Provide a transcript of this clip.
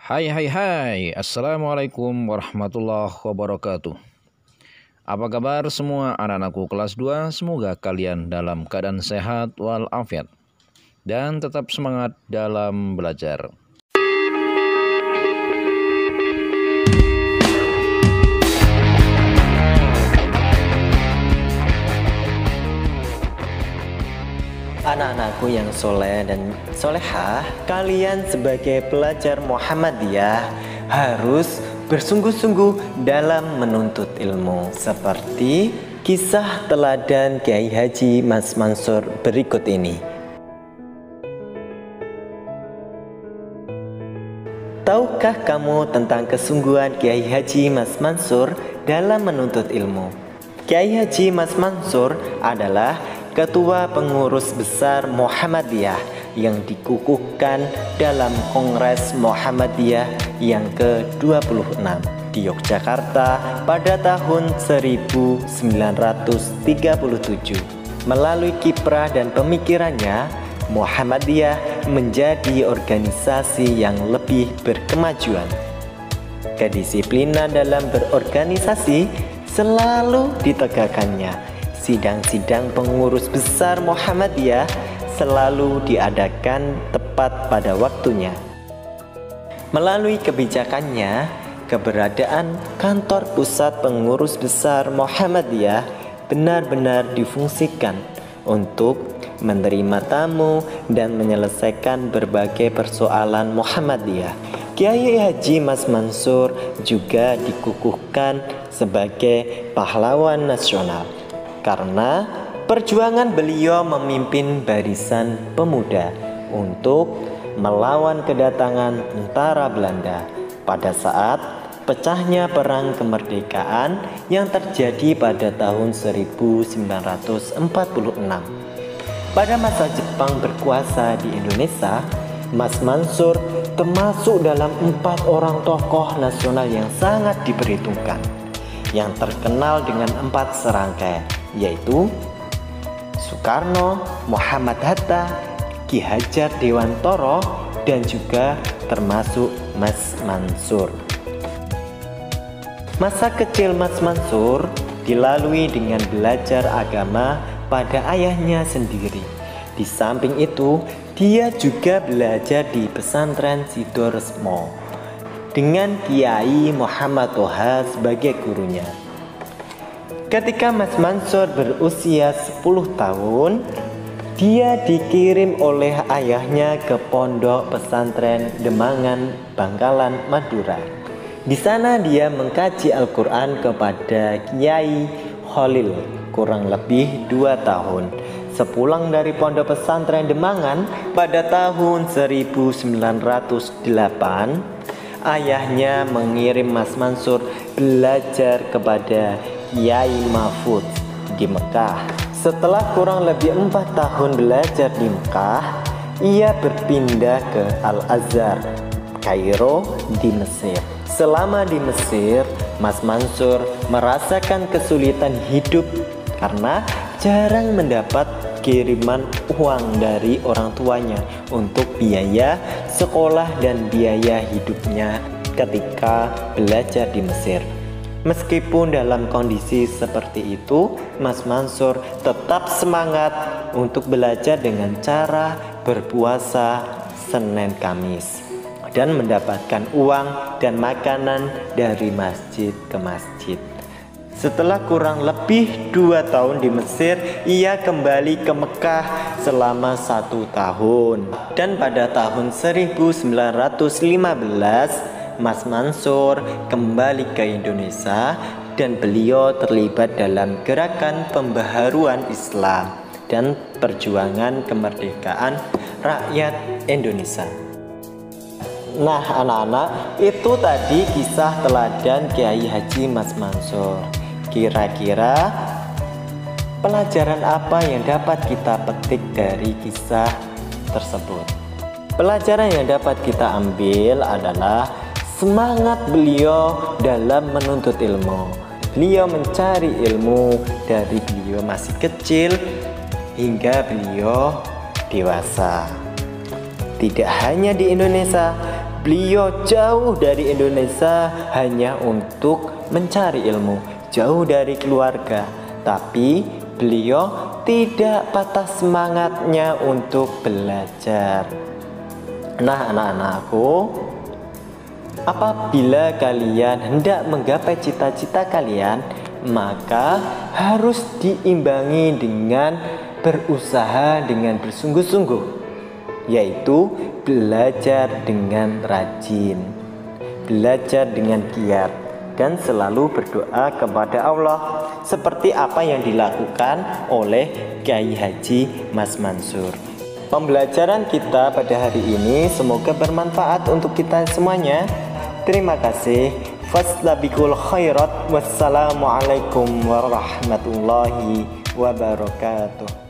Hai hai hai, Assalamualaikum warahmatullahi wabarakatuh. Apa kabar semua anak-anakku kelas 2? Semoga kalian dalam keadaan sehat walafiat dan tetap semangat dalam belajar. Anak-anakku yang soleh dan solehah, kalian sebagai pelajar Muhammadiyah harus bersungguh-sungguh dalam menuntut ilmu. Seperti kisah teladan Kiai Haji Mas Mansur berikut ini. Tahukah kamu tentang kesungguhan Kiai Haji Mas Mansur dalam menuntut ilmu? Kiai Haji Mas Mansur adalah Ketua Pengurus Besar Muhammadiyah yang dikukuhkan dalam Kongres Muhammadiyah yang ke-26 di Yogyakarta pada tahun 1937. Melalui kiprah dan pemikirannya, Muhammadiyah menjadi organisasi yang lebih berkemajuan. Kedisiplinan dalam berorganisasi selalu ditegakkannya. Sidang-sidang pengurus besar Muhammadiyah selalu diadakan tepat pada waktunya. Melalui kebijakannya, keberadaan kantor pusat pengurus besar Muhammadiyah benar-benar difungsikan untuk menerima tamu dan menyelesaikan berbagai persoalan Muhammadiyah. Kiai Haji Mas Mansur juga dikukuhkan sebagai pahlawan nasional karena perjuangan beliau memimpin barisan pemuda untuk melawan kedatangan tentara Belanda pada saat pecahnya perang kemerdekaan yang terjadi pada tahun 1946. Pada masa Jepang berkuasa di Indonesia, Mas Mansur termasuk dalam 4 orang tokoh nasional yang sangat diperhitungkan, yang terkenal dengan 4 serangkai, yaitu Soekarno, Muhammad Hatta, Ki Hajar Dewantoro, dan juga termasuk Mas Mansur. Masa kecil Mas Mansur dilalui dengan belajar agama pada ayahnya sendiri. Di samping itu, dia juga belajar di pesantren Sidoresmo dengan Kiai Muhammad Toha sebagai gurunya. Ketika Mas Mansur berusia 10 tahun, dia dikirim oleh ayahnya ke pondok pesantren Demangan, Bangkalan, Madura. Di sana dia mengkaji Al-Quran kepada Kiai Khalil kurang lebih 2 tahun. Sepulang dari pondok pesantren Demangan pada tahun 1908, ayahnya mengirim Mas Mansur belajar kepada Kiai Mahfud di Mekah. Setelah kurang lebih 4 tahun belajar di Mekah, ia berpindah ke Al-Azhar, Kairo di Mesir. Selama di Mesir, Mas Mansur merasakan kesulitan hidup karena jarang mendapat kiriman uang dari orang tuanya untuk biaya sekolah dan biaya hidupnya ketika belajar di Mesir. Meskipun dalam kondisi seperti itu, Mas Mansur tetap semangat untuk belajar dengan cara berpuasa Senin Kamis dan mendapatkan uang dan makanan dari masjid ke masjid. Setelah kurang lebih 2 tahun di Mesir, ia kembali ke Mekah selama 1 tahun. Dan pada tahun 1915, Mas Mansur kembali ke Indonesia dan beliau terlibat dalam gerakan pembaharuan Islam dan perjuangan kemerdekaan rakyat Indonesia. Nah anak-anak, itu tadi kisah teladan Kiai Haji Mas Mansur. Kira-kira pelajaran apa yang dapat kita petik dari kisah tersebut? Pelajaran yang dapat kita ambil adalah semangat beliau dalam menuntut ilmu. Beliau mencari ilmu dari beliau masih kecil hingga beliau dewasa. Tidak hanya di Indonesia, beliau jauh dari Indonesia hanya untuk mencari ilmu, jauh dari keluarga, tapi beliau tidak patah semangatnya untuk belajar. Nah, anak-anakku, apabila kalian hendak menggapai cita-cita kalian, maka harus diimbangi dengan berusaha dengan bersungguh-sungguh, yaitu belajar dengan rajin, belajar dengan giat, dan selalu berdoa kepada Allah seperti apa yang dilakukan oleh Kiai Haji Mas Mansur. Pembelajaran kita pada hari ini semoga bermanfaat untuk kita semuanya. Terima kasih. Fastabiqul khairat. Wassalamualaikum warahmatullahi wabarakatuh.